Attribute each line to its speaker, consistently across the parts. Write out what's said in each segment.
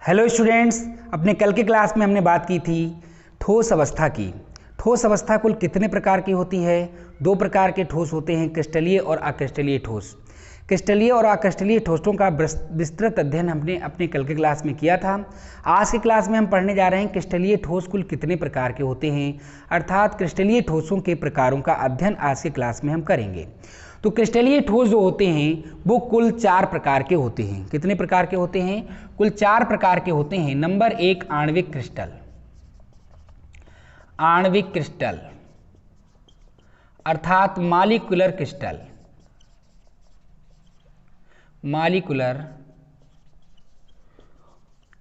Speaker 1: Hello students, अपने कल के क्लास में हमने बात की थी ठोस अवस्था की। ठोस अवस्था कुल कितने प्रकार की होती है? दो प्रकार के ठोस होते हैं, क्रिस्टलीय और अक्रिस्टलीय ठोस। क्रिस्टलीय और अक्रिस्टलीय ठोसों का विस्तृत अध्ययन हमने अपने कल के क्लास में किया था। आज के क्लास में हम पढ़ने जा रहे हैं क्रिस्टलीय ठोस कुल कितने प्रकार के होते हैं, अर्थात क्रिस्टलीय ठोसों के प्रकारों का अध्ययन आज के क्लास में हम करेंगे। तो क्रिस्टलीय ठोस जो होते हैं वो कुल 4 प्रकार के होते हैं। कितने प्रकार के होते हैं? कुल 4 प्रकार के होते हैं। नंबर 1 आणविक क्रिस्टल। आणविक क्रिस्टल अर्थात मॉलिक्यूलर क्रिस्टल। Molecular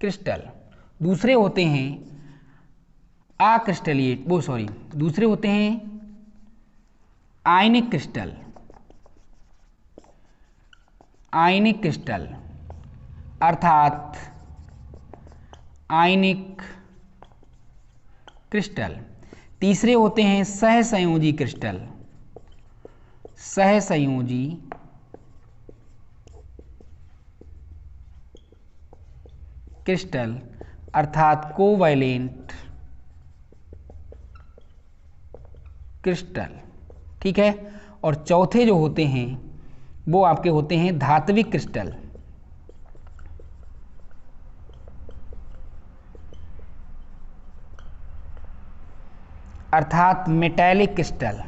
Speaker 1: crystal. दूसरे होते हैं अक्रिस्टलीय, दूसरे होते हैं आयनिक क्रिस्टल। आयनिक क्रिस्टल अर्थात आयनिक क्रिस्टल। तीसरे होते हैं सहसंयोजी क्रिस्टल। सहसंयोजी क्रिस्टल अर्थात कोवैलेंट क्रिस्टल। ठीक है। और चौथे जो होते हैं वो आपके होते हैं धात्विक क्रिस्टल। अर्थात मेटैलिक क्रिस्टल।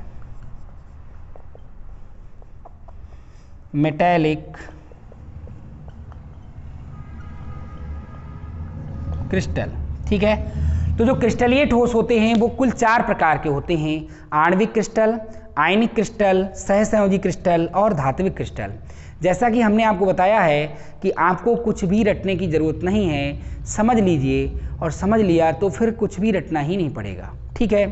Speaker 1: Metallic crystal. ठीक है। तो जो क्रिस्टलीय ठोस होते हैं वो कुल 4 प्रकार के होते हैं। आणविक क्रिस्टल, आयनिक क्रिस्टल, सहसंयोजी क्रिस्टल और धात्विक क्रिस्टल। जैसा कि हमने आपको बताया है कि आपको कुछ भी रटने की ज़रूरत नहीं है, समझ लीजिए, और समझ लिया तो फिर कुछ भी रटना ही नहीं पड़ेगा। ठीक है।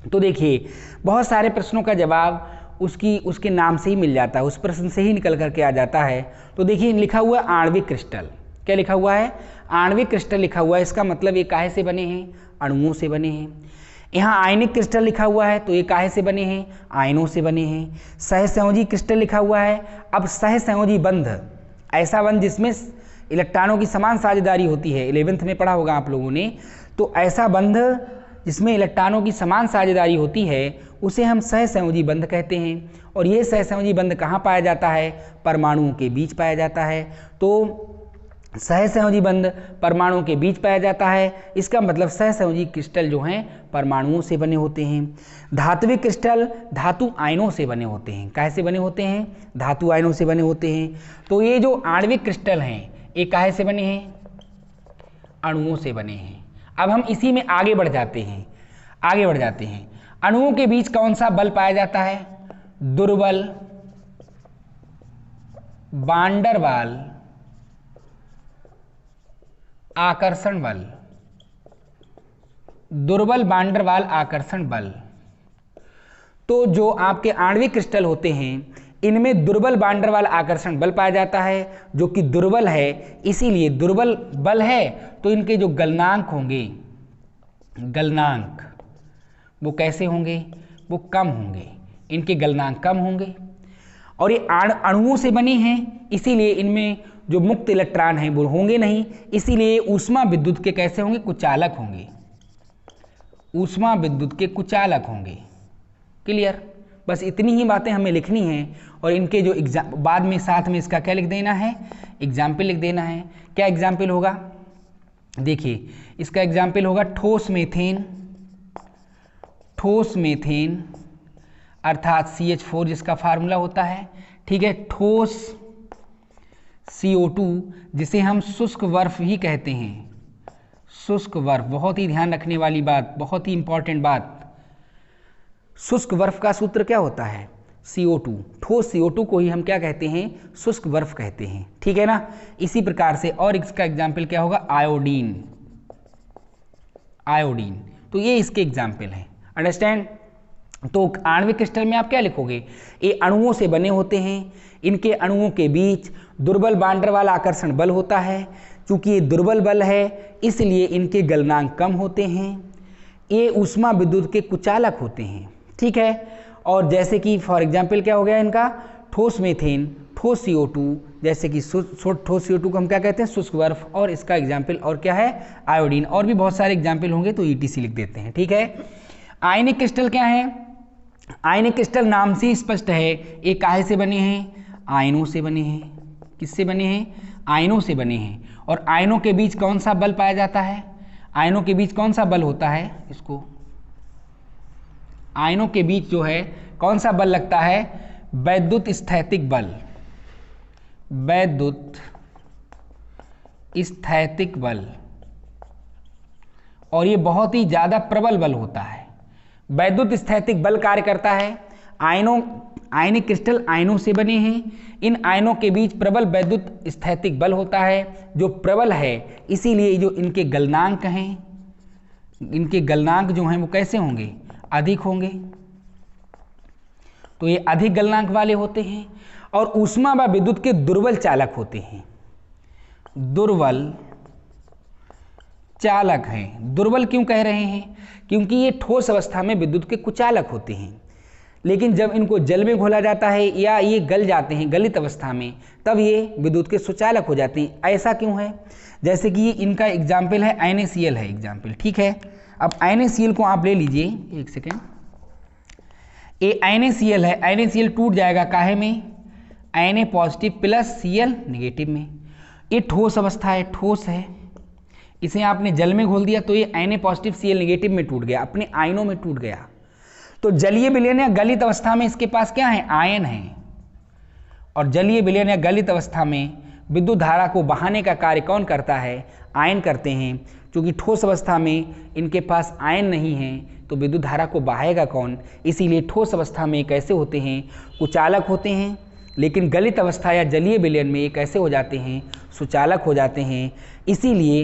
Speaker 1: तो देखिए, बहुत सारे प्रश्नों का जवाब उसके नाम से ही मिल जाता है, उस प्रश्न से ही निकल करके आ जाता है। तो देखिए, लिखा हुआ आणविक क्रिस्टल। क्या लिखा हुआ है? आणविक क्रिस्टल लिखा हुआ है। इसका मतलब ये काहे से बने हैं? अणुओं से बने हैं। यहाँ आयनिक क्रिस्टल लिखा हुआ है तो ये काहे से बने हैं? आयनों से बने हैं। सहसंयोजी क्रिस्टल लिखा हुआ है। अब सहसंयोजी बंध, ऐसा बंध जिसमें इलेक्ट्रॉनों की समान साझेदारी होती है, 11th में पढ़ा होगा आप लोगों ने। तो ऐसा बंध जिसमें इलेक्ट्रॉनों की समान साझेदारी होती है उसे हम सहसंयोजी बंध कहते हैं। और ये सहसंयोजी बंध कहाँ पाया जाता है? परमाणुओं के बीच पाया जाता है। तो सहसंयोजी बंध परमाणुओं के बीच पाया जाता है। इसका मतलब सहसंयोजी क्रिस्टल जो हैं परमाणुओं से बने होते हैं। धात्विक क्रिस्टल धातु आयनों से बने होते हैं। काहे से बने होते हैं? धातु आयनों से बने होते हैं। तो ये जो आणविक क्रिस्टल हैं ये काहे से बने हैं? अणुओं से बने हैं। अब हम इसी में आगे बढ़ जाते हैं। अणुओं के बीच कौन सा बल पाया जाता है? दुर्बल वांडर वाल आकर्षण बल। दुर्बल वांडर वाल आकर्षण बल। तो जो आपके आणविक क्रिस्टल होते हैं इनमें दुर्बल वांडर वाल आकर्षण बल पाया जाता है, जो कि दुर्बल है। इसीलिए दुर्बल बल है तो इनके जो गलनांक होंगे, गलनांक वो कैसे होंगे? वो कम होंगे। इनके गलनांक कम होंगे। और ये अणुओं से बने हैं, इसीलिए इनमें जो मुक्त इलेक्ट्रॉन हैं वो होंगे नहीं। इसीलिए ऊष्मा विद्युत के कैसे होंगे? कुचालक होंगे। ऊष्मा विद्युत के कुचालक होंगे। क्लियर? बस इतनी ही बातें हमें लिखनी हैं। और इनके जो बाद में साथ में इसका क्या लिख देना है? एग्जाम्पल लिख देना है। क्या एग्जाम्पल होगा? देखिए, इसका एग्जाम्पल होगा ठोस मीथेन। ठोस मीथेन अर्थात CH4 जिसका फार्मूला होता है। ठीक है। ठोस CO2 जिसे हम शुष्क बर्फ ही कहते हैं। शुष्क बर्फ, बहुत ही ध्यान रखने वाली बात, बहुत ही इंपॉर्टेंट बात। शुष्क बर्फ का सूत्र क्या होता है? CO2। ठोस CO2 को ही हम क्या कहते हैं? शुष्क बर्फ कहते हैं। ठीक है ना? इसी प्रकार से और इसका एग्जाम्पल क्या होगा? आयोडीन। आयोडीन। तो ये इसके एग्जाम्पल हैं। अंडरस्टैंड? तो आणविक क्रिस्टल में आप क्या लिखोगे? ये अणुओं से बने होते हैं। इनके अणुओं के बीच दुर्बल वांडर वाल आकर्षण बल होता है। चूंकि ये दुर्बल बल है इसलिए इनके गलनांक कम होते हैं। ये ऊष्मा विद्युत के कुचालक होते हैं। ठीक है। और जैसे कि फॉर एग्जाम्पल क्या हो गया इनका? ठोस मीथेन। ठोस CO2, जैसे कि ठोस CO2 को हम क्या कहते हैं, शुष्क बर्फ, और इसका एग्जाम्पल और क्या है, आयोडीन, और भी बहुत सारे एग्जाम्पल होंगे तो ETC लिख देते हैं, ठीक है। आयनिक क्रिस्टल क्या है, आयनिक क्रिस्टल नाम से स्पष्ट है, ये काहे से बने हैं, आयनों से बने हैं। किससे बने हैं, आयनों से बने हैं। और आयनों के बीच कौन सा बल पाया जाता है, आयनों के बीच कौन सा बल होता है, इसको आयनों के बीच जो है कौन सा बल लगता है, वैद्युत स्थैतिक बल, वैद्युत स्थैतिक बल, और ये बहुत ही ज्यादा प्रबल बल होता है। वैद्युत स्थैतिक बल कार्य करता है। आयनिक क्रिस्टल आयनों से बने हैं, इन आयनों के बीच प्रबल वैद्युत स्थैतिक बल होता है, जो प्रबल है, इसीलिए जो इनके गलनांक हैं, इनके गलनांक जो हैं वो कैसे होंगे, अधिक होंगे। तो ये अधिक गलनांक वाले होते हैं, और ऊष्मा व विद्युत के दुर्बल चालक होते हैं, दुर्बल चालक हैं। दुर्बल क्यों कह रहे हैं, क्योंकि ये ठोस अवस्था में विद्युत के कुचालक होते हैं, लेकिन जब इनको जल में घोला जाता है या ये गल जाते हैं गलित अवस्था में, तब ये विद्युत के सुचालक हो जाते हैं। ऐसा क्यों है, जैसे कि ये इनका एग्जाम्पल है NaCl है एग्जाम्पल, ठीक है। अब NaCl को आप ले लीजिए, एक सेकेंड, ये NaCl है, NaCl टूट जाएगा काहे में, Na positive plus Cl negative में। ये ठोस अवस्था है, ठोस है, इसे आपने जल में घोल दिया तो ये Na पॉजिटिव Cl निगेटिव में टूट गया, अपने आयनों में टूट गया। तो जलीय विलयन या गलित अवस्था में इसके पास क्या है, आयन है, और जलीय विलयन या गलित अवस्था में विद्युत धारा को बहाने का कार्य कौन करता है, आयन करते हैं। क्योंकि ठोस अवस्था में इनके पास आयन नहीं है तो विद्युत धारा को बहाएगा कौन, इसीलिए ठोस अवस्था में कैसे होते हैं, कुचालक होते हैं, लेकिन गलित अवस्था या जलीय विलयन में ये कैसे हो जाते हैं, सुचालक हो जाते हैं, इसीलिए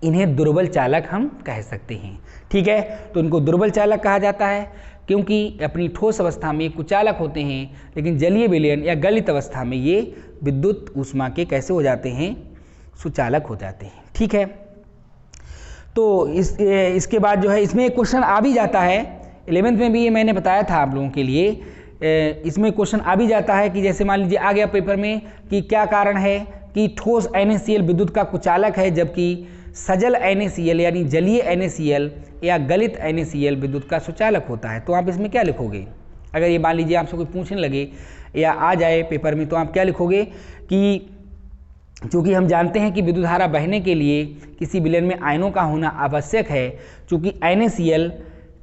Speaker 1: इन्हें दुर्बल चालक हम कह सकते हैं, ठीक है। तो इनको दुर्बल चालक कहा जाता है क्योंकि अपनी ठोस अवस्था में कुचालक होते हैं, लेकिन जलीय विलयन या गलित अवस्था में ये विद्युत ऊष्मा के कैसे हो जाते हैं, सुचालक हो जाते हैं, ठीक है। तो इसके बाद जो है इसमें एक क्वेश्चन आ भी जाता है, 11th में भी ये मैंने बताया था आप लोगों के लिए, इसमें क्वेश्चन आ भी जाता है कि जैसे मान लीजिए आ गया पेपर में कि क्या कारण है कि ठोस NaCl विद्युत का कुचालक है, जबकि सजल NaCl यानी जलीय NaCl या गलित NaCl विद्युत का सुचालक होता है। तो आप इसमें क्या लिखोगे, अगर ये मान लीजिए आपसे कोई पूछने लगे या आ जाए पेपर में, तो आप क्या लिखोगे कि चूँकि हम जानते हैं कि विद्युत धारा बहने के लिए किसी विलयन में आयनों का होना आवश्यक है, चूँकि NaCl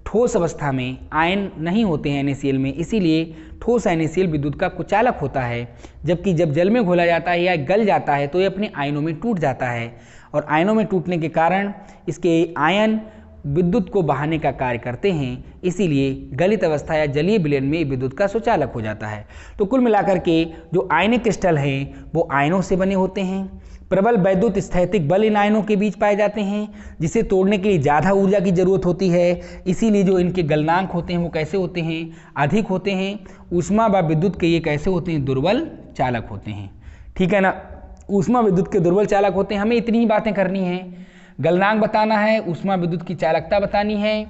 Speaker 1: ठोस अवस्था में आयन नहीं होते हैं NaCl में, इसीलिए ठोस NaCl विद्युत का कुचालक होता है, जबकि जब जल में घोला जाता है या गल जाता है तो ये अपने आयनों में टूट जाता है, और आयनों में टूटने के कारण इसके आयन विद्युत को बहाने का कार्य करते हैं, इसीलिए गलित अवस्था या जलीय विलयन में विद्युत का सुचालक हो जाता है। तो कुल मिलाकर के जो आयनिक क्रिस्टल हैं वो आयनों से बने होते हैं। प्रबल वैद्युत स्थैतिक बल इन आयनों के बीच पाए जाते हैं, जिसे तोड़ने के लिए ज़्यादा ऊर्जा की जरूरत होती है, इसीलिए जो इनके गलनांक होते हैं वो कैसे होते हैं, अधिक होते हैं। ऊष्मा व विद्युत के ये कैसे होते हैं, दुर्बल चालक होते हैं, ठीक है ना। ऊष्मा विद्युत के दुर्बल चालक होते हैं। हमें इतनी ही बातें करनी है, गलनांक बताना है, ऊष्मा विद्युत की चालकता बतानी है,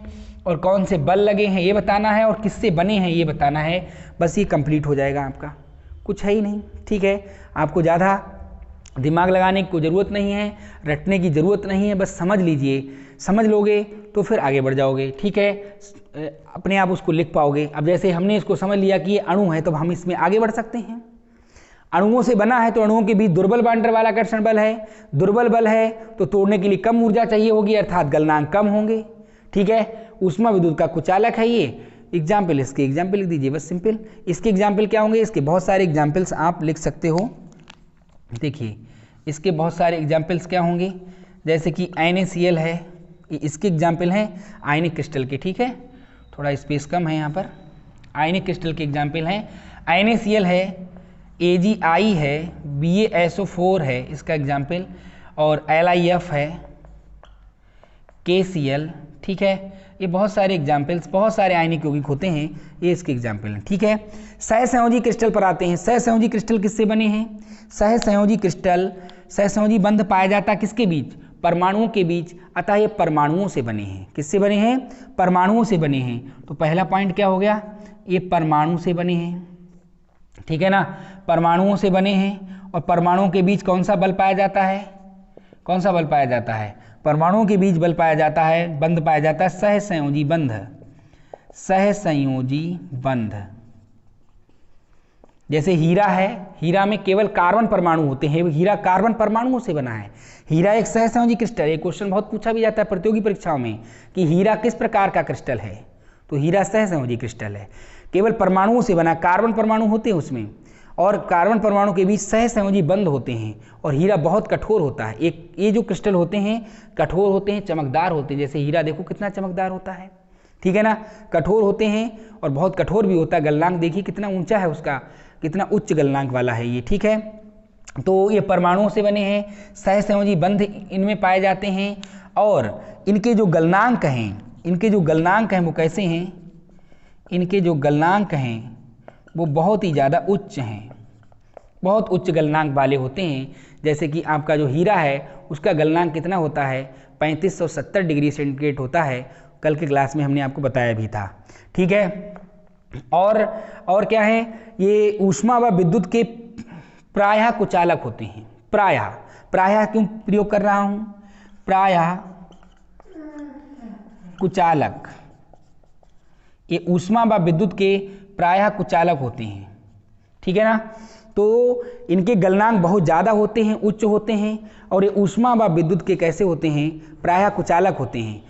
Speaker 1: और कौन से बल लगे हैं ये बताना है, और किससे बने हैं ये बताना है। बस ये कंप्लीट हो जाएगा आपका, कुछ है ही नहीं, ठीक है। आपको ज़्यादा दिमाग लगाने की कोई ज़रूरत नहीं है, रटने की ज़रूरत नहीं है, बस समझ लीजिए। समझ लोगे तो फिर आगे बढ़ जाओगे, ठीक है, अपने आप उसको लिख पाओगे। अब जैसे हमने इसको समझ लिया कि ये अणु है, तो हम इसमें आगे बढ़ सकते हैं। अणुओं से बना है तो अणुओं के बीच दुर्बल बांडर वाला आकर्षण बल है, दुर्बल बल है तो तोड़ने के लिए कम ऊर्जा चाहिए होगी, अर्थात गलनांक कम होंगे, ठीक है। ऊष्मा विद्युत का कुचालक है ये। एग्जाम्पल, इसके एग्जाम्पल लिख दीजिए, बस सिंपल। इसके एग्जाम्पल क्या होंगे, इसके बहुत सारे एग्जाम्पल्स आप लिख सकते हो। देखिए इसके बहुत सारे एग्जाम्पल्स क्या होंगे, जैसे कि NaCl है, इसके एग्जाम्पल हैं आयनिक क्रिस्टल के, ठीक है। थोड़ा स्पेस कम है यहाँ पर। आयनिक क्रिस्टल के एग्जाम्पल हैं NaCl है, AgI है, BaSO4 है इसका एग्जाम्पल, और LiF है, KCl, ठीक है। ये बहुत सारे एग्जाम्पल्स, बहुत सारे आयनिक यौगिक होते हैं, ये इसके एग्जाम्पल हैं, ठीक है। सहसंयोजी क्रिस्टल पर आते हैं। सहसंयोजी क्रिस्टल किससे बने हैं, सहसंयोजी क्रिस्टल, सहसंयोजी बंध पाया जाता है किसके बीच, परमाणुओं के बीच, अतः ये परमाणुओं से बने हैं। किससे बने हैं, परमाणुओं से बने हैं। तो पहला पॉइंट क्या हो गया, ये परमाणु से बने हैं, ठीक है ना, परमाणुओं से बने हैं। और परमाणुओं के बीच कौन सा बल पाया जाता है, कौन सा बल पाया जाता है, परमाणुओं के बीच बल पाया जाता है, बंध पाया जाता है सहसंयोजी बंध, सहसंयोजी बंध। जैसे हीरा है, हीरा में केवल कार्बन परमाणु होते हैं, हीरा कार्बन परमाणुओं से बना है। हीरा एक सहसंयोजी क्रिस्टल, एक क्वेश्चन बहुत पूछा भी जाता है प्रतियोगी परीक्षाओं में कि हीरा किस प्रकार का क्रिस्टल है, तो हीरा सहसंयोजी क्रिस्टल है, केवल परमाणुओं से बना, कार्बन परमाणु होते हैं उसमें, और कार्बन परमाणु के बीच सहसंयोजी बंध होते हैं। और हीरा बहुत कठोर होता है, एक ये जो क्रिस्टल होते हैं कठोर होते हैं, चमकदार होते हैं। जैसे हीरा देखो कितना चमकदार होता है, ठीक है ना, कठोर होते हैं और बहुत कठोर भी होता है। गलनांक देखिए कितना ऊंचा है उसका, कितना उच्च गलनांक वाला है ये, ठीक है। तो ये परमाणुओं से बने हैं, सहसंयोजी बंध इनमें पाए जाते हैं। और इनके जो गलनांक हैं, इनके जो गलनांक हैं वो कैसे हैं, इनके जो गलनांक हैं वो बहुत ही ज़्यादा उच्च हैं, बहुत उच्च गलनांक वाले होते हैं। जैसे कि आपका जो हीरा है उसका गलनांक कितना होता है, 3570 डिग्री सेंटीग्रेड होता है, कल के क्लास में हमने आपको बताया भी था, ठीक है। और क्या है, ये ऊष्मा व विद्युत के प्रायः कुचालक होते हैं। प्रायः क्यों प्रयोग कर रहा हूँ, प्रायः कुचालक, ये ऊष्मा व विद्युत के प्रायः कुचालक होते हैं, ठीक है ना। तो इनके गलनांक बहुत ज़्यादा होते हैं, उच्च होते हैं, और ये ऊष्मा व विद्युत के कैसे होते हैं, प्रायः कुचालक होते हैं।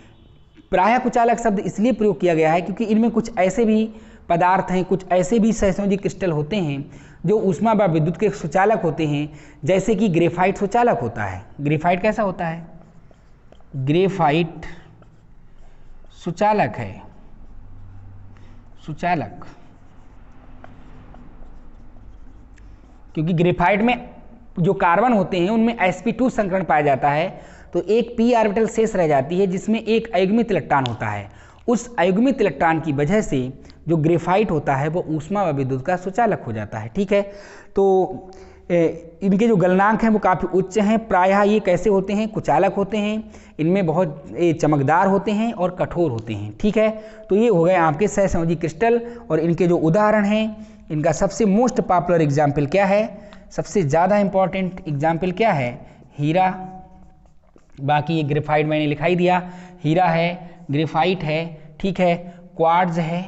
Speaker 1: प्रायः कुचालक शब्द इसलिए प्रयोग किया गया है क्योंकि इनमें कुछ ऐसे भी पदार्थ हैं, कुछ ऐसे भी सहसंयोजी क्रिस्टल होते हैं जो ऊष्मा व विद्युत के सुचालक होते हैं। जैसे कि ग्रेफाइट सुचालक होता है। ग्रेफाइट कैसा होता है, ग्रेफाइट सुचालक है, सुचालक, क्योंकि ग्रेफाइट में जो कार्बन होते हैं उनमें sp2 संकरण पाया जाता है, तो एक p ऑर्बिटल शेष रह जाती है जिसमें एक अयुग्मित इलेक्ट्रॉन होता है। उस अयुग्मित इलेक्ट्रॉन की वजह से जो ग्रेफाइट होता है वो ऊष्मा व विद्युत का सुचालक हो जाता है, ठीक है। तो इनके जो गलनांक हैं वो काफ़ी उच्च हैं। प्रायः ये कैसे होते हैं, कुचालक होते हैं, इनमें बहुत चमकदार होते हैं और कठोर होते हैं, ठीक है। तो ये हो गए आपके सहसंयोजी क्रिस्टल। और इनके जो उदाहरण हैं, इनका सबसे मोस्ट पॉपुलर एग्जाम्पल क्या है, सबसे ज़्यादा इंपॉर्टेंट एग्जाम्पल क्या है, हीरा। बाकी ये ग्रेफाइट मैंने लिखा ही दिया, हीरा है, ग्रेफाइट है, ठीक है। क्वार्ट्ज है,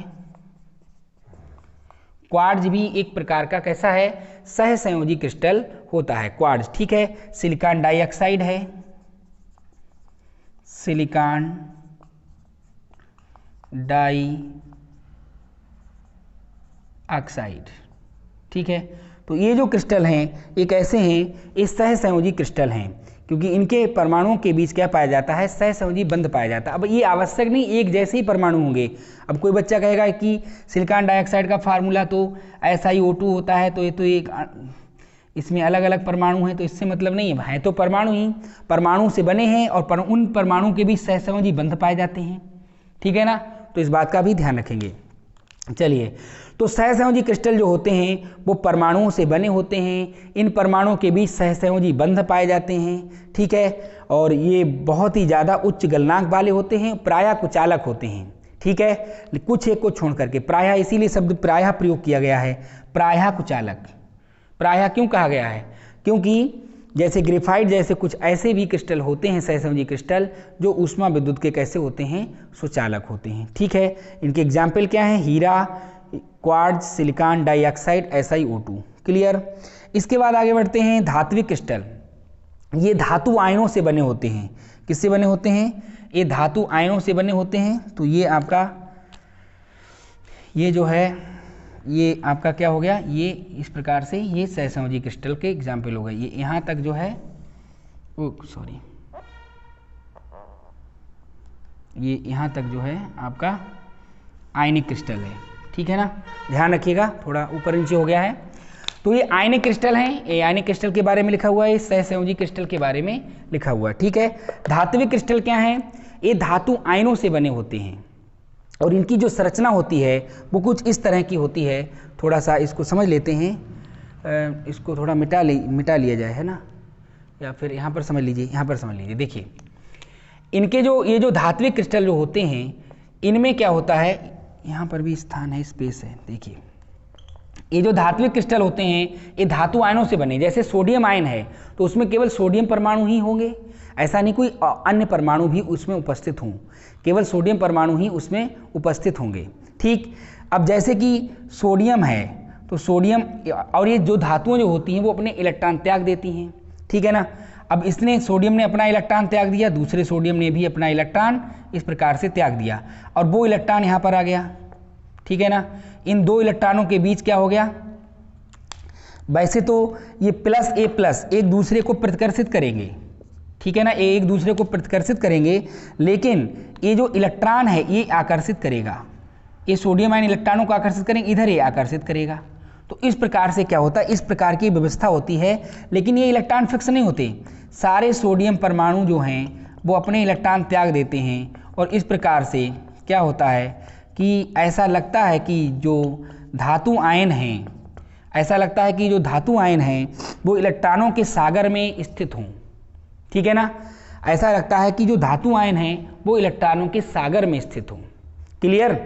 Speaker 1: क्वार्ट्ज भी एक प्रकार का कैसा है, सहसंयोजी क्रिस्टल होता है क्वार्ट्ज, ठीक है। सिलिकॉन डाइऑक्साइड है, सिलिकॉन डाइऑक्साइड, ठीक है। तो ये जो क्रिस्टल हैं ये कैसे हैं, ये सहसंयोजी क्रिस्टल हैं क्योंकि इनके परमाणुओं के बीच क्या पाया जाता है, सहसंयोजी बंध पाया जाता है। अब ये आवश्यक नहीं एक जैसे ही परमाणु होंगे। अब कोई बच्चा कहेगा कि सिलिकॉन डाइऑक्साइड का फार्मूला तो SiO2 होता है, तो ये तो एक इसमें अलग अलग परमाणु हैं, तो इससे मतलब नहीं है तो परमाणु ही, परमाणु से बने हैं और उन परमाणु के बीच सहसंयोजी बंध पाए जाते हैं, ठीक है ना। तो इस बात का भी ध्यान रखेंगे। चलिए, तो सहसंयोजी क्रिस्टल जो होते हैं वो परमाणुओं से बने होते हैं, इन परमाणुओं के बीच सहसंयोजी बंध पाए जाते हैं, ठीक है। और ये बहुत ही ज़्यादा उच्च गलनांक वाले होते हैं, प्रायः कुचालक होते हैं, ठीक है। कुछ एक को छोड़ करके प्रायः, इसीलिए शब्द प्रायः प्रयोग किया गया है, प्रायः कुचालक। प्रायः क्यों कहा गया है, क्योंकि जैसे ग्रेफाइट जैसे कुछ ऐसे भी क्रिस्टल होते हैं सहसंयोजी क्रिस्टल जो ऊष्मा विद्युत के कैसे होते हैं, सुचालक होते हैं, ठीक है। इनके एग्जाम्पल क्या हैं, हीरा, quartz, silicon dioxide, SiO2, clear. इसके बाद आगे बढ़ते हैं धात्विक क्रिस्टल। ये धातु आयनों से बने होते हैं। किससे बने होते हैं, ये धातु आयनों से बने होते हैं। तो ये आपका ये जो है ये आपका क्या हो गया, ये इस प्रकार से ये सहसंयोजी क्रिस्टल के एग्जाम्पल हो गए। ये यहाँ तक जो है सॉरी, ये यहाँ तक जो है आपका आयनिक क्रिस्टल है, ठीक है ना। ध्यान रखिएगा, थोड़ा ऊपर नीचे हो गया है। तो ये आयनिक क्रिस्टल हैं, ये आयनिक क्रिस्टल के बारे में लिखा हुआ है, ये सहसंयोजी क्रिस्टल के बारे में लिखा हुआ है, ठीक है। धात्विक क्रिस्टल क्या है, ये धातु आयनों से बने होते हैं और इनकी जो संरचना होती है वो कुछ इस तरह की होती है। थोड़ा सा इसको समझ लेते हैं, इसको थोड़ा मिटा लिया जाए, है ना, या फिर यहाँ पर समझ लीजिए, यहाँ पर समझ लीजिए। देखिए, इनके जो ये जो धात्विक क्रिस्टल जो होते हैं इनमें क्या होता है, यहाँ पर भी स्थान है, स्पेस है। देखिए, ये जो धात्विक क्रिस्टल होते हैं ये धातु आयनों से बने, जैसे सोडियम आयन है तो उसमें केवल सोडियम परमाणु ही होंगे, ऐसा नहीं कोई अन्य परमाणु भी उसमें उपस्थित हों, केवल सोडियम परमाणु ही उसमें उपस्थित होंगे। ठीक, अब जैसे कि सोडियम है तो सोडियम और ये जो धातुएं जो होती हैं वो अपने इलेक्ट्रॉन त्याग देती हैं, ठीक है ना। अब इसने सोडियम ने अपना इलेक्ट्रॉन त्याग दिया, दूसरे सोडियम ने भी अपना इलेक्ट्रॉन इस प्रकार से त्याग दिया और वो इलेक्ट्रॉन यहाँ पर आ गया, ठीक है ना। इन दो इलेक्ट्रॉनों के बीच क्या हो गया, वैसे तो ये प्लस एक दूसरे को प्रतिकर्षित करेंगे, ठीक है ना, ये एक दूसरे को प्रतिकर्षित करेंगे, लेकिन ये जो इलेक्ट्रॉन है ये आकर्षित करेगा, ये सोडियम आयन इलेक्ट्रॉनों को आकर्षित करेंगे, इधर ये आकर्षित करेगा। तो इस प्रकार से क्या होता है, इस प्रकार की व्यवस्था होती है। लेकिन ये इलेक्ट्रॉन फिक्स नहीं होते, सारे सोडियम परमाणु जो हैं वो अपने इलेक्ट्रॉन त्याग देते हैं और इस प्रकार से क्या होता है कि ऐसा लगता है कि जो धातु आयन हैं, ऐसा लगता है कि जो धातु आयन हैं वो इलेक्ट्रॉनों के सागर में स्थित हों, ठीक है ना। ऐसा लगता है कि जो धातु आयन हैं वो इलेक्ट्रॉनों के सागर में स्थित हों। क्लियर।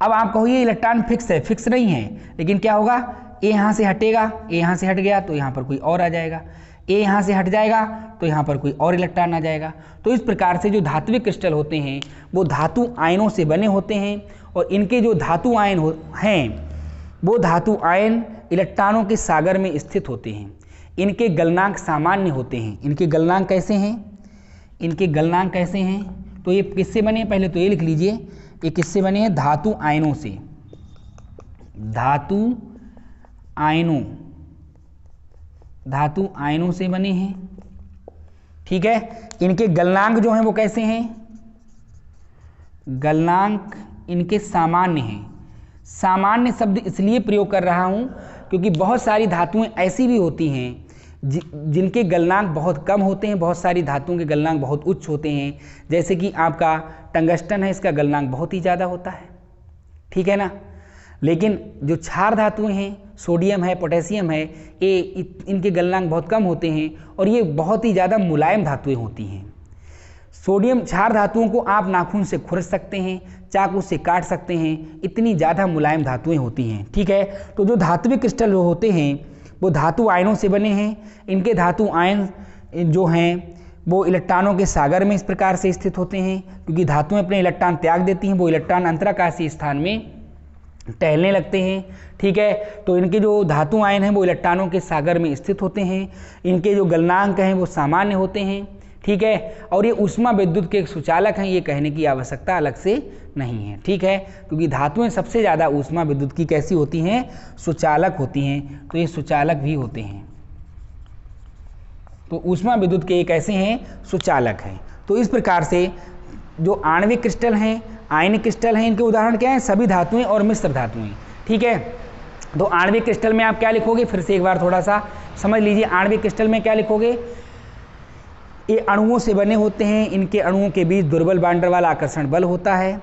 Speaker 1: अब आप कहो ये इलेक्ट्रॉन फिक्स है, फिक्स नहीं है, लेकिन क्या होगा, ए यहाँ से हटेगा, ए यहाँ से हट गया तो यहाँ पर कोई और आ जाएगा, ए यहाँ से हट जाएगा तो यहाँ पर कोई और इलेक्ट्रॉन आ जाएगा। तो इस प्रकार से जो धात्विक क्रिस्टल होते हैं वो धातु आयनों से बने होते हैं और इनके जो धातु आयन हैं वो धातु आयन इलेक्ट्रॉनों के सागर में स्थित होते हैं। इनके गलनांक सामान्य होते हैं। इनके गलनांक कैसे हैं, इनके गलनांक कैसे हैं, तो ये किससे बने हैं, पहले तो ये लिख लीजिए, ये किससे बने हैं, धातु आयनों से, धातु आयनों से बने हैं, ठीक है। इनके गलनांक जो हैं वो कैसे हैं, गलनांक इनके सामान्य हैं। सामान्य शब्द इसलिए प्रयोग कर रहा हूं क्योंकि बहुत सारी धातुएं ऐसी भी होती हैं जिनके गलनांक बहुत कम होते हैं, बहुत सारी धातुओं के गलनांक बहुत उच्च होते हैं। जैसे कि आपका टंगस्टन है, इसका गलनांक बहुत ही ज़्यादा होता है, ठीक है ना। लेकिन जो क्षार धातुएं हैं, सोडियम है, पोटेशियम है, ये इनके गलनांक बहुत कम होते हैं और ये बहुत ही ज़्यादा मुलायम धातुएं होती हैं। सोडियम क्षार धातुओं को आप नाखून से खुरच सकते हैं, चाकू से काट सकते हैं, इतनी ज़्यादा मुलायम धातुएं होती हैं, ठीक है। तो जो धात्विक क्रिस्टल जो होते हैं वो धातु आयनों से बने हैं। इनके धातु आयन जो हैं वो इलेक्ट्रॉनों के सागर में इस प्रकार से स्थित होते हैं, क्योंकि धातुएं अपने इलेक्ट्रॉन त्याग देती हैं, वो इलेक्ट्रॉन अंतराकाशीय स्थान में टहलने लगते हैं, ठीक है। तो इनके जो धातु आयन हैं वो इलेक्ट्रॉनों के सागर में स्थित होते हैं। इनके जो गलनांक हैं वो सामान्य होते हैं, ठीक है। और ये ऊष्मा विद्युत के सुचालक हैं, ये कहने की आवश्यकता अलग से नहीं है, ठीक है, क्योंकि धातुएं सबसे ज़्यादा ऊष्मा विद्युत की कैसी होती हैं, सुचालक होती हैं। तो ये सुचालक भी होते हैं, तो ऊष्मा विद्युत के एक ऐसे हैं सुचालक हैं। तो इस प्रकार से जो आणविक क्रिस्टल हैं, आयनिक क्रिस्टल हैं, इनके उदाहरण क्या हैं, सभी धातुएं और मिश्र धातुएं, ठीक है। तो आणविक क्रिस्टल में आप क्या लिखोगे, फिर से एक बार थोड़ा सा समझ लीजिए। आणविक क्रिस्टल में क्या लिखोगे, ये अणुओं से बने होते हैं, इनके अणुओं के बीच दुर्बल बांडर वाला आकर्षण बल होता है।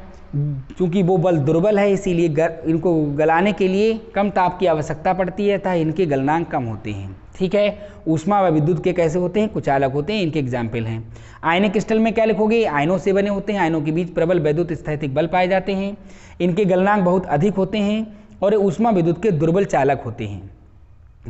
Speaker 1: चूंकि वो बल दुर्बल है इसीलिए इनको गलाने के लिए कम ताप की आवश्यकता पड़ती है, तथा इनके गलनांक कम होते हैं, ठीक है। ऊष्मा व विद्युत के कैसे होते हैं, कुचालक होते हैं, इनके एग्जाम्पल हैं। आयनिक क्रिस्टल में क्या लिखोगे, आयनों से बने होते हैं, आयनों के बीच प्रबल वैद्युत स्थैतिक बल पाए जाते हैं, इनके गलनांक बहुत अधिक होते हैं और ये ऊष्मा विद्युत के दुर्बल चालक होते हैं,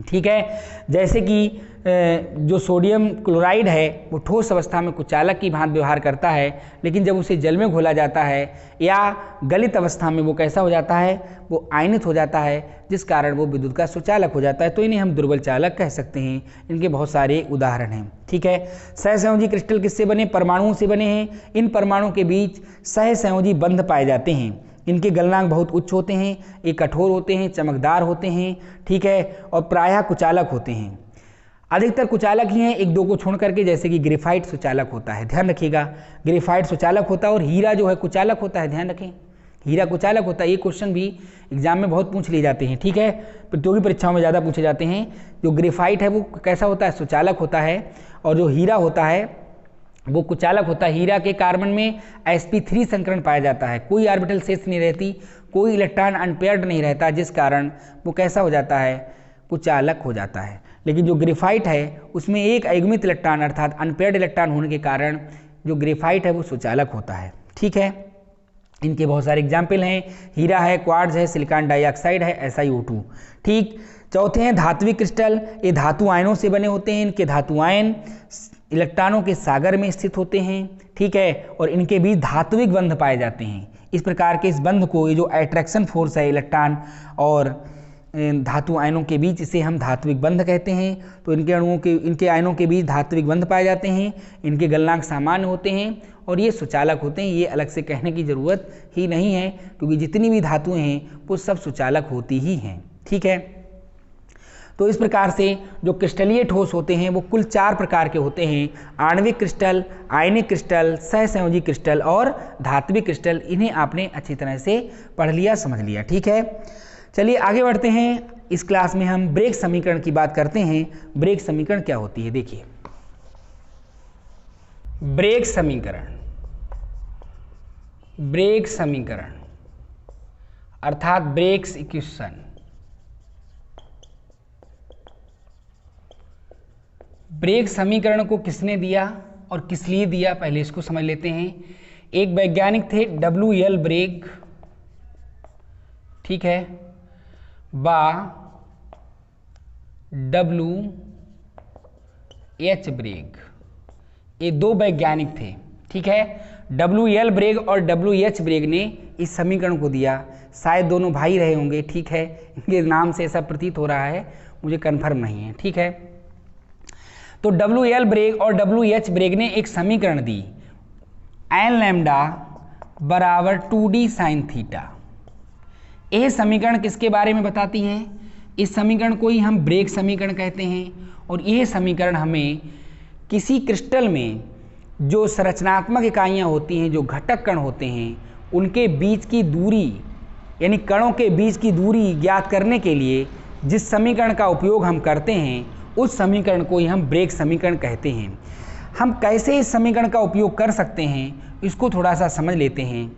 Speaker 1: ठीक है। जैसे कि जो सोडियम क्लोराइड है वो ठोस अवस्था में कुचालक की भांति व्यवहार करता है, लेकिन जब उसे जल में घोला जाता है या गलित अवस्था में वो कैसा हो जाता है, वो आयनित हो जाता है, जिस कारण वो विद्युत का सुचालक हो जाता है। तो इन्हें हम दुर्बल चालक कह सकते हैं। इनके बहुत सारे उदाहरण हैं, ठीक है। सहसंयोजी क्रिस्टल किससे बने, परमाणुओं से बने हैं। इन परमाणुओं के बीच सहसंयोजी बंध पाए जाते हैं। इनके गलनांक बहुत उच्च होते हैं, ये कठोर होते हैं, चमकदार होते हैं, ठीक है, और प्रायः कुचालक होते हैं। अधिकतर कुचालक ही हैं, एक दो को छोड़ करके, जैसे कि ग्रेफाइट सुचालक होता है, ध्यान रखिएगा, ग्रेफाइट सुचालक होता है और हीरा जो है कुचालक होता है, ध्यान रखें, हीरा कुचालक होता है। ये क्वेश्चन भी एग्जाम में बहुत पूछ लिए जाते हैं, ठीक है, प्रतियोगी परीक्षाओं में ज़्यादा पूछे जाते हैं। जो ग्रेफाइट है वो कैसा होता है, सुचालक होता है, और जो हीरा होता है वो कुचालक होता है। हीरा के कार्बन में sp3 संकरण पाया जाता है, कोई ऑर्बिटल शेष नहीं रहती, कोई इलेक्ट्रॉन अनपेयर्ड नहीं रहता, जिस कारण वो कैसा हो जाता है, कुचालक हो जाता है। लेकिन जो ग्रेफाइट है उसमें एक अयुग्मित इलेक्ट्रॉन अर्थात अनपेयर्ड इलेक्ट्रॉन होने के कारण जो ग्रेफाइट है वो सुचालक होता है, ठीक है। इनके बहुत सारे एग्जाम्पल हैं, हीरा है, क्वार्ट्ज है, सिलिकॉन डाइऑक्साइड है, SiO2। ठीक। चौथे हैं धात्विक क्रिस्टल, ये धातु आयनों से बने होते हैं। इनके धातु आयन इलेक्ट्रॉनों के सागर में स्थित होते हैं, ठीक है, और इनके बीच धात्विक बंध पाए जाते हैं। इस प्रकार के इस बंध को, ये जो अट्रैक्शन फोर्स है इलेक्ट्रॉन और धातु आयनों के बीच, इसे हम धात्विक बंध कहते हैं। तो इनके आयनों के बीच धात्विक बंध पाए जाते हैं। इनके गलनांक सामान्य होते हैं और ये सुचालक होते हैं। ये अलग से कहने की ज़रूरत ही नहीं है, क्योंकि जितनी भी धातुएं हैं वो सब सुचालक होती ही हैं। ठीक है। तो इस प्रकार से जो क्रिस्टलीय ठोस होते हैं वो कुल 4 प्रकार के होते हैं: आणविक क्रिस्टल, आयनिक क्रिस्टल, सहसंयोजी क्रिस्टल और धात्विक क्रिस्टल। इन्हें आपने अच्छी तरह से पढ़ लिया, समझ लिया। ठीक है, चलिए आगे बढ़ते हैं। इस क्लास में हम ब्रेग समीकरण की बात करते हैं। ब्रेग समीकरण क्या होती है, देखिए। ब्रेग समीकरण अर्थात ब्रेग्स इक्वेशन। ब्रेग समीकरण को किसने दिया और किस लिए दिया, पहले इसको समझ लेते हैं। एक वैज्ञानिक थे WL ब्रेग, ठीक है, WH ब्रेग। ये 2 वैज्ञानिक थे, ठीक है। WL ब्रेग और WH ब्रेग ने इस समीकरण को दिया। शायद दोनों भाई रहे होंगे, ठीक है, इनके नाम से ऐसा प्रतीत हो रहा है, मुझे कन्फर्म नहीं है, ठीक है। तो WL ब्रेग और WH ब्रेग ने एक समीकरण दी, n लैम्डा बराबर 2d साइन थीटा। यह समीकरण किसके बारे में बताती है? इस समीकरण को ही हम ब्रेग समीकरण कहते हैं। और यह समीकरण हमें किसी क्रिस्टल में जो संरचनात्मक इकाइयाँ होती हैं, जो घटक कण होते हैं, उनके बीच की दूरी, यानी कणों के बीच की दूरी ज्ञात करने के लिए जिस समीकरण का उपयोग हम करते हैं, उस समीकरण को ही हम ब्रेग समीकरण कहते हैं। हम कैसे इस समीकरण का उपयोग कर सकते हैं, इसको थोड़ा सा समझ लेते हैं।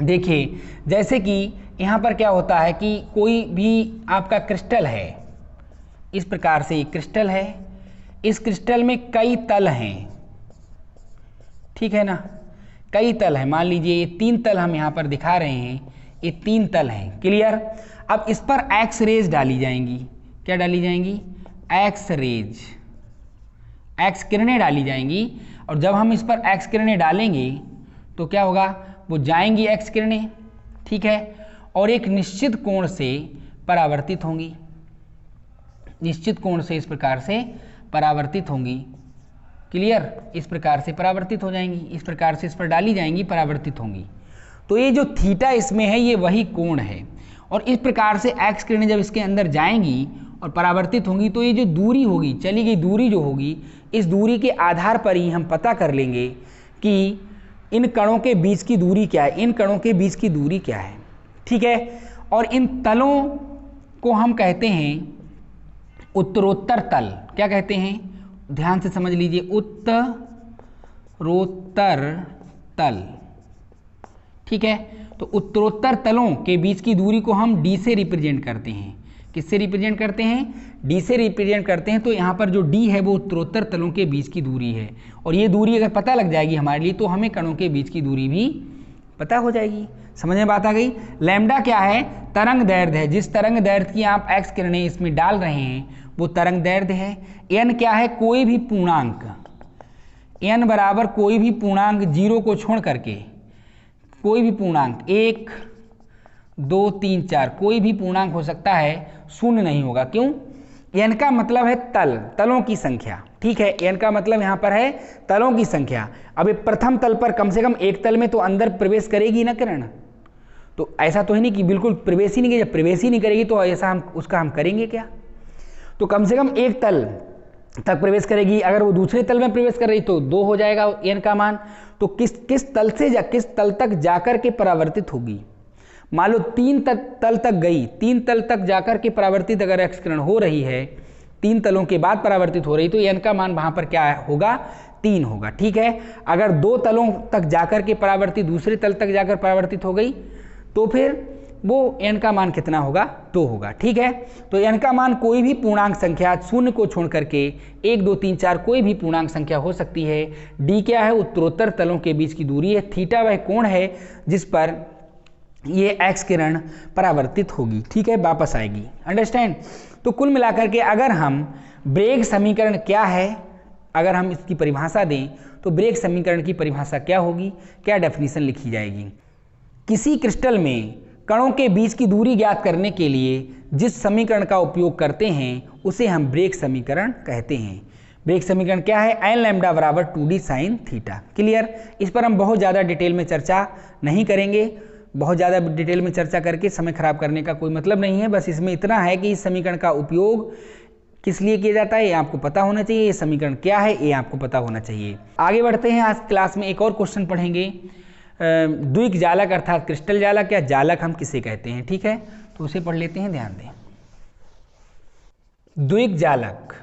Speaker 1: देखिए, जैसे कि यहाँ पर क्या होता है कि कोई भी आपका क्रिस्टल है, इस प्रकार से क्रिस्टल है, इस क्रिस्टल में कई तल हैं, ठीक है ना, कई तल हैं। मान लीजिए ये 3 तल हम यहाँ पर दिखा रहे हैं, ये 3 तल हैं, क्लियर। अब इस पर एक्स रेज डाली जाएंगी। क्या डाली जाएंगी? एक्स रेज, एक्स किरणें डाली जाएंगी। और जब हम इस पर एक्स किरणें डालेंगे तो क्या होगा? वो जाएंगी एक्स किरणें, ठीक है, और एक निश्चित कोण से परावर्तित होंगी, निश्चित कोण से इस प्रकार से परावर्तित होंगी, क्लियर। इस प्रकार से परावर्तित हो जाएंगी, इस प्रकार से इस पर डाली जाएंगी, परावर्तित होंगी। तो ये जो थीटा इसमें है, ये वही कोण है। और इस प्रकार से एक्स किरणें जब इसके अंदर जाएंगी और परावर्तित होंगी, तो ये जो दूरी होगी, चली गई दूरी जो होगी, इस दूरी के आधार पर ही हम पता कर लेंगे कि इन कणों के बीच की दूरी क्या है, इन कणों के बीच की दूरी क्या है, ठीक है। और इन तलों को हम कहते हैं उत्तरोत्तर तल। क्या कहते हैं? ध्यान से समझ लीजिए, उत्तरोत्तर तल, ठीक है। तो उत्तरोत्तर तलों के बीच की दूरी को हम d से रिप्रेजेंट करते हैं। किससे रिप्रेजेंट करते हैं? d से रिप्रेजेंट करते हैं। तो यहाँ पर जो d है वो उत्तरोत्तर तलों के बीच की दूरी है। और ये दूरी अगर पता लग जाएगी हमारे लिए, तो हमें कणों के बीच की दूरी भी पता हो जाएगी। समझ में बात आ गई? लैम्डा क्या है? तरंग दैर्ध्य है। जिस तरंग दैर्ध्य की आप एक्स किरणें इसमें डाल रहे हैं वो तरंग दैर्ध्य है। n क्या है? कोई भी पूर्णांक, n बराबर कोई भी पूर्णांक 0 को छोड़ करके, कोई भी पूर्णांक 1, 2, 3, 4 कोई भी पूर्णांक हो सकता है, शून्य नहीं होगा। क्यों? n का मतलब है तलों की संख्या, ठीक है। n का मतलब यहाँ पर है तलों की संख्या। अब प्रथम तल पर कम से कम एक तल में तो अंदर प्रवेश करेगी ना किरण। तो ऐसा तो है नहीं कि बिल्कुल प्रवेश ही नहीं करेगी। जब प्रवेश ही नहीं करेगी तो ऐसा हम करेंगे क्या? तो कम से कम एक तल तक प्रवेश करेगी। अगर वो दूसरे तल में प्रवेश कर रही तो 2 हो जाएगा n का मान। तो किस तल से किस तल तक जाकर के परावर्तित होगी? मान लो 3 तल तक गई, 3 तल तक जाकर के परावर्तित अगर एक्स किरण हो रही है, 3 तलों के बाद परावर्तित हो रही, तो n का मान वहां पर क्या होगा? 3 होगा, ठीक है। अगर 2 तलों तक जाकर के परावर्तित दूसरे तल तक जाकर परावर्तित हो गई, तो फिर वो n का मान कितना होगा, 2 होगा। ठीक है, तो n का मान कोई भी पूर्णांक संख्या 0 को छोड़ करके 1 2 3 4 कोई भी पूर्णांक संख्या हो सकती है। d क्या है, उत्तरोत्तर तलों के बीच की दूरी है। थीटा वह कोण है जिस पर ये x किरण परावर्तित होगी। ठीक है, वापस आएगी। अंडरस्टैंड। तो कुल मिलाकर के अगर हम ब्रेग समीकरण क्या है, अगर हम इसकी परिभाषा दें तो ब्रेग समीकरण की परिभाषा क्या होगी, क्या डेफिनेशन लिखी जाएगी। किसी क्रिस्टल में कणों के बीच की दूरी ज्ञात करने के लिए जिस समीकरण का उपयोग करते हैं उसे हम ब्रेग समीकरण कहते हैं। ब्रेग समीकरण क्या है, n लैम्डा बराबर 2d साइन थीटा। क्लियर। इस पर हम बहुत ज़्यादा डिटेल में चर्चा नहीं करेंगे, बहुत ज़्यादा डिटेल में चर्चा करके समय खराब करने का कोई मतलब नहीं है। बस इसमें इतना है कि इस समीकरण का उपयोग किस लिए किया जाता है ये आपको पता होना चाहिए, ये समीकरण क्या है ये आपको पता होना चाहिए। आगे बढ़ते हैं, आज क्लास में एक और क्वेश्चन पढ़ेंगे। द्विक जालक अर्थात क्रिस्टल जालक या जालक हम किसे कहते हैं। ठीक है, तो उसे पढ़ लेते हैं, ध्यान दें। द्विक जालक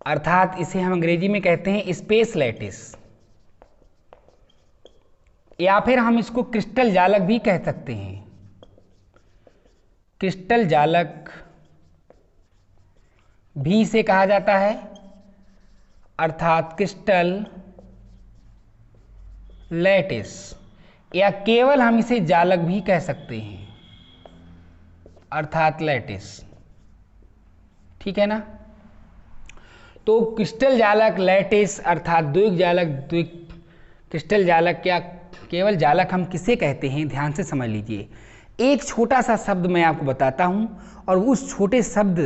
Speaker 1: अर्थात इसे हम अंग्रेजी में कहते हैं स्पेस लैटिस, या फिर हम इसको क्रिस्टल जालक भी कह सकते हैं। क्रिस्टल जालक भी इसे कहा जाता है, अर्थात क्रिस्टल लैटिस, या केवल हम इसे जालक भी कह सकते हैं, अर्थात लैटिस। ठीक है ना। तो क्रिस्टल जालक, लैटिस अर्थात द्विक जालक, द्विक क्रिस्टल जालक या केवल जालक हम किसे कहते हैं, ध्यान से समझ लीजिए। एक छोटा सा शब्द मैं आपको बताता हूं और उस छोटे शब्द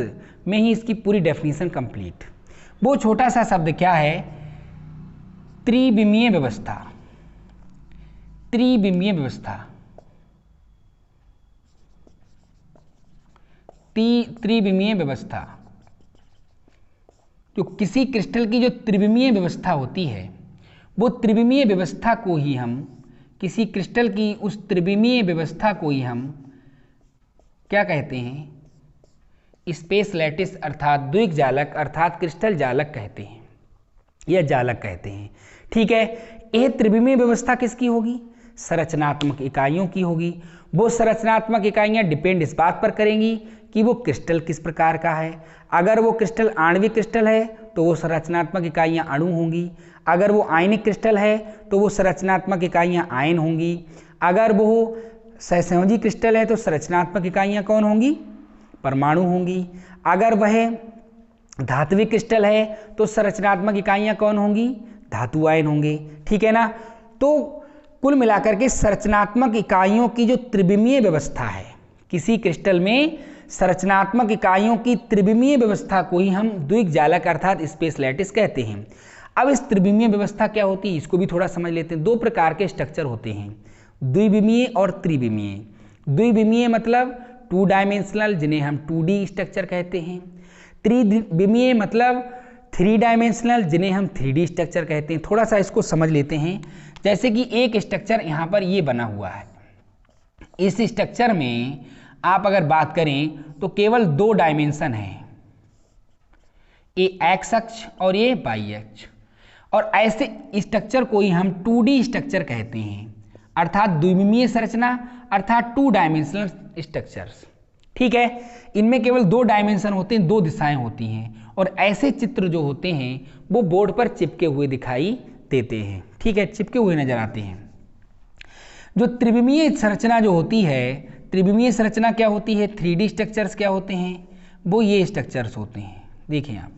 Speaker 1: में ही इसकी पूरी डेफिनेशन कंप्लीट। वो छोटा सा शब्द क्या है, त्रिविमीय व्यवस्था। त्रिविमीय व्यवस्था, त्रिविमीय व्यवस्था, जो किसी क्रिस्टल की जो त्रिविमीय व्यवस्था होती है, वो त्रिविमीय व्यवस्था को ही हम, किसी क्रिस्टल की उस त्रिविमीय व्यवस्था को ही हम क्या कहते हैं, स्पेस लैटिस अर्थात द्विक जालक अर्थात क्रिस्टल जालक कहते हैं या जालक कहते हैं। ठीक है, यह त्रिविमीय व्यवस्था किसकी होगी, संरचनात्मक इकाइयों की होगी। वो संरचनात्मक इकाइयां डिपेंड इस बात पर करेंगी कि वो क्रिस्टल किस प्रकार का है। अगर वो क्रिस्टल आणविक क्रिस्टल है तो वो संरचनात्मक इकाइयां अणु होंगी। अगर वो आयनिक क्रिस्टल है तो वो संरचनात्मक इकाइयां आयन होंगी। अगर वो सहसंयोजी क्रिस्टल है तो संरचनात्मक इकाइयां कौन होंगी, परमाणु होंगी। अगर वह धात्विक क्रिस्टल है तो संरचनात्मक इकाइयां कौन होंगी, धातु आयन होंगे। ठीक है ना। तो कुल मिलाकर के संरचनात्मक इकाइयों की जो त्रिविमीय व्यवस्था है, किसी क्रिस्टल में संरचनात्मक इकाइयों की त्रिविमीय व्यवस्था को ही हम द्विक जालक अर्थात स्पेस लैटिस कहते हैं। अब इस त्रिविमीय व्यवस्था क्या होती है, इसको भी थोड़ा समझ लेते हैं। दो प्रकार के स्ट्रक्चर होते हैं, द्विविमीय और त्रिविमीय। द्विविमीय मतलब 2 डायमेंशनल, जिन्हें हम 2D स्ट्रक्चर कहते हैं। त्रिविमीय मतलब 3 डायमेंशनल, जिन्हें हम 3D स्ट्रक्चर कहते हैं। थोड़ा सा इसको समझ लेते हैं। जैसे कि एक स्ट्रक्चर यहाँ पर ये बना हुआ है, इस स्ट्रक्चर में आप अगर बात करें तो केवल 2 डायमेंशन हैं, ये एक्स अक्ष और ये वाई अक्ष। और ऐसे स्ट्रक्चर को ही हम 2D स्ट्रक्चर कहते हैं, अर्थात द्विविमीय संरचना अर्थात 2 डायमेंशनल स्ट्रक्चर्स। ठीक है, इनमें केवल 2 डायमेंशन होते हैं, 2 दिशाएं होती हैं। और ऐसे चित्र जो होते हैं वो बोर्ड पर चिपके हुए दिखाई देते हैं। ठीक है, चिपके हुए नजर आते हैं। जो त्रिविमीय संरचना जो होती है, त्रिविमीय संरचना क्या होती है, 3D स्ट्रक्चर्स क्या होते हैं, वो ये स्ट्रक्चर्स होते हैं। देखिए आप,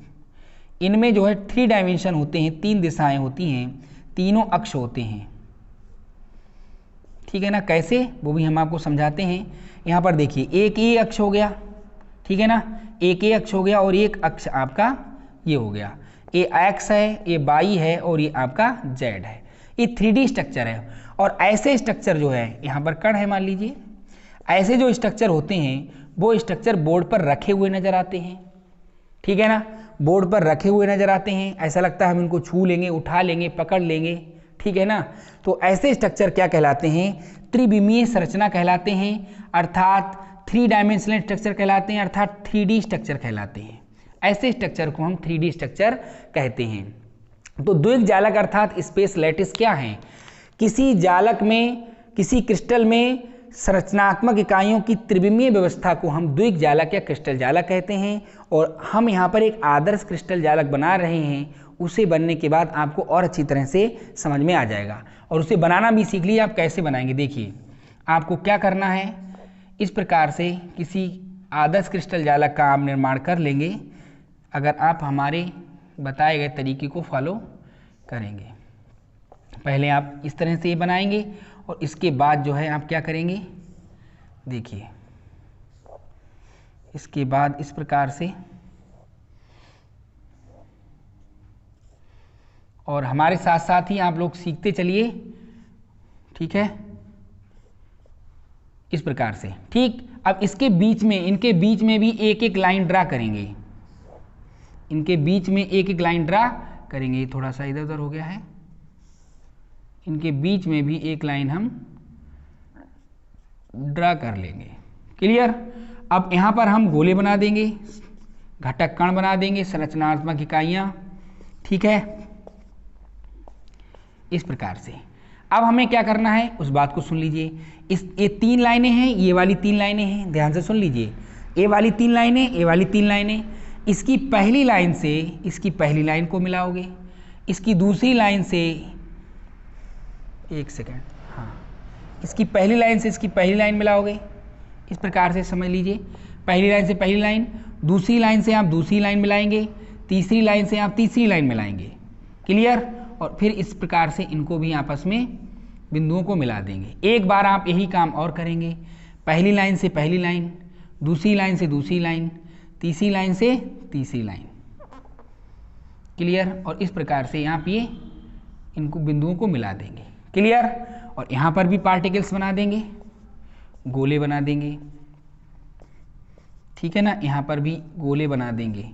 Speaker 1: इनमें जो है 3 डायमेंशन होते हैं, 3 दिशाएं होती हैं, तीनों अक्ष होते हैं। ठीक है ना, कैसे वो भी हम आपको समझाते हैं। यहाँ पर देखिए, एक ये अक्ष हो गया, ठीक है ना, एक ये अक्ष हो गया और एक अक्ष आपका ये हो गया। ये एक्स है, ये वाई है और ये आपका जेड है। ये 3D स्ट्रक्चर है। और ऐसे स्ट्रक्चर जो है, यहाँ पर कण है मान लीजिए, ऐसे जो स्ट्रक्चर होते हैं वो स्ट्रक्चर बोर्ड पर रखे हुए नजर आते हैं। ठीक है ना, बोर्ड पर रखे हुए नजर आते हैं, ऐसा लगता है हम इनको छू लेंगे, उठा लेंगे, पकड़ लेंगे। ठीक है ना, तो ऐसे स्ट्रक्चर क्या कहलाते हैं, त्रिविमीय संरचना कहलाते हैं, अर्थात 3 डायमेंशनल स्ट्रक्चर कहलाते हैं, अर्थात 3D स्ट्रक्चर कहलाते हैं। ऐसे स्ट्रक्चर को हम 3D स्ट्रक्चर कहते हैं। तो द्विक जालक अर्थात स्पेस लैटिस क्या है, किसी जालक में किसी क्रिस्टल में संरचनात्मक इकाइयों की त्रिविमीय व्यवस्था को हम द्विक जालक या क्रिस्टल जालक कहते हैं। और हम यहाँ पर एक आदर्श क्रिस्टल जालक बना रहे हैं, उसे बनने के बाद आपको और अच्छी तरह से समझ में आ जाएगा और उसे बनाना भी सीख लीजिए। आप कैसे बनाएंगे, देखिए आपको क्या करना है, इस प्रकार से किसी आदर्श क्रिस्टल जालक का आप निर्माण कर लेंगे अगर आप हमारे बताए गए तरीके को फॉलो करेंगे। पहले आप इस तरह से ये बनाएंगे और इसके बाद जो है आप क्या करेंगे, देखिए इसके बाद इस प्रकार से, और हमारे साथ साथ ही आप लोग सीखते चलिए, ठीक है, इस प्रकार से। ठीक, अब इसके बीच में, इनके बीच में भी एक एक लाइन ड्रा करेंगे, इनके बीच में एक एक लाइन ड्रा करेंगे। थोड़ा सा इधर उधर हो गया है, इनके बीच में भी एक लाइन हम ड्रा कर लेंगे। क्लियर। अब यहाँ पर हम गोले बना देंगे, घटक कण बना देंगे, संरचनात्मक इकाइयाँ, ठीक है, इस प्रकार से। अब हमें क्या करना है उस बात को सुन लीजिए। ये 3 लाइनें हैं, ये वाली 3 लाइनें हैं, ध्यान से सुन लीजिए। ये वाली 3 लाइनें, ये वाली 3 लाइनें, इसकी पहली लाइन से इसकी पहली लाइन को मिलाओगे, इसकी दूसरी लाइन से, एक सेकेंड, हाँ, इसकी पहली लाइन से इसकी पहली लाइन मिलाओगे, इस प्रकार से समझ लीजिए। पहली लाइन से पहली लाइन, दूसरी लाइन से आप दूसरी लाइन मिलाएंगे, तीसरी लाइन से आप तीसरी लाइन मिलाएंगे। क्लियर। और फिर इस प्रकार से इनको भी आपस में बिंदुओं को मिला देंगे। एक बार आप यही काम और करेंगे, पहली लाइन से पहली लाइन, दूसरी लाइन से दूसरी लाइन, तीसरी लाइन से तीसरी लाइन। क्लियर। और इस प्रकार से आप ये इनको बिंदुओं को मिला देंगे। क्लियर। और यहाँ पर भी पार्टिकल्स बना देंगे, गोले बना देंगे, ठीक है ना, यहाँ पर भी गोले बना देंगे।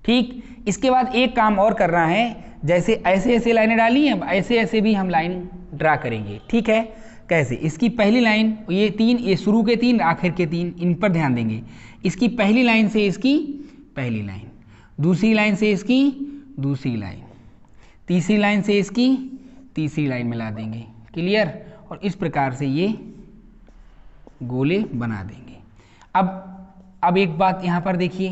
Speaker 1: ठीक, इसके बाद एक काम और करना है, जैसे ऐसे ऐसे लाइनें डाली हैं, ऐसे ऐसे भी हम लाइन ड्रा करेंगे। ठीक है, कैसे, इसकी पहली लाइन, ये 3, ये शुरू के 3, आखिर के 3, इन पर ध्यान देंगे। इसकी पहली लाइन से इसकी पहली लाइन, दूसरी लाइन से इसकी दूसरी लाइन, तीसरी लाइन से इसकी तीसरी लाइन मिला देंगे। क्लियर। और इस प्रकार से ये गोले बना देंगे। अब एक बात यहाँ पर देखिए,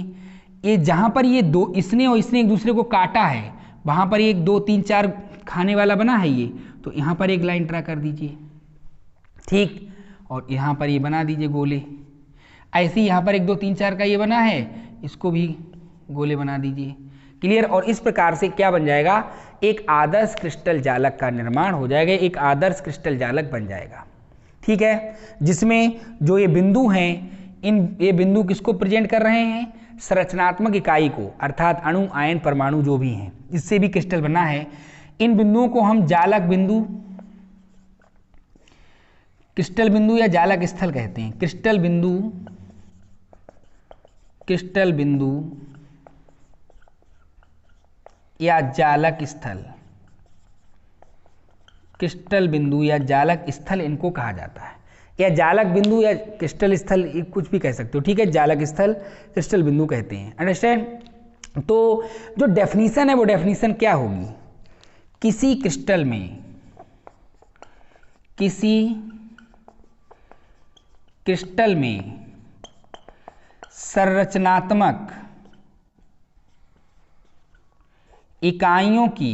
Speaker 1: ये जहाँ पर ये दो, इसने और इसने एक दूसरे को काटा है, वहाँ पर 1 2 3 4 खाने वाला बना है ये, तो यहाँ पर एक लाइन ड्रा कर दीजिए। ठीक, और यहाँ पर ये बना दीजिए गोले। ऐसे ही यहाँ पर 1 2 3 4 का ये बना है, इसको भी गोले बना दीजिए। क्लियर। और इस प्रकार से क्या बन जाएगा, एक आदर्श क्रिस्टल जालक का निर्माण हो जाएगा, एक आदर्श क्रिस्टल जालक बन जाएगा। ठीक है, जिसमें जो ये बिंदु हैं, ये बिंदु किसको प्रेजेंट कर रहे हैं, संरचनात्मक इकाई को, अर्थात अणु, आयन, परमाणु जो भी हैं, इससे भी क्रिस्टल बना है। इन बिंदुओं को हम जालक बिंदु, क्रिस्टल बिंदु या जालक स्थल कहते हैं। क्रिस्टल बिंदु, क्रिस्टल बिंदु या जालक स्थल, क्रिस्टल बिंदु या जालक स्थल इनको कहा जाता है, या जालक बिंदु या क्रिस्टल स्थल, कुछ भी कह सकते हो। ठीक है, जालक स्थल, क्रिस्टल बिंदु कहते हैं। अंडरस्टैंड। तो जो डेफिनीशन है वो डेफिनीशन क्या होगी, किसी क्रिस्टल में, किसी क्रिस्टल में संरचनात्मक इकाइयों की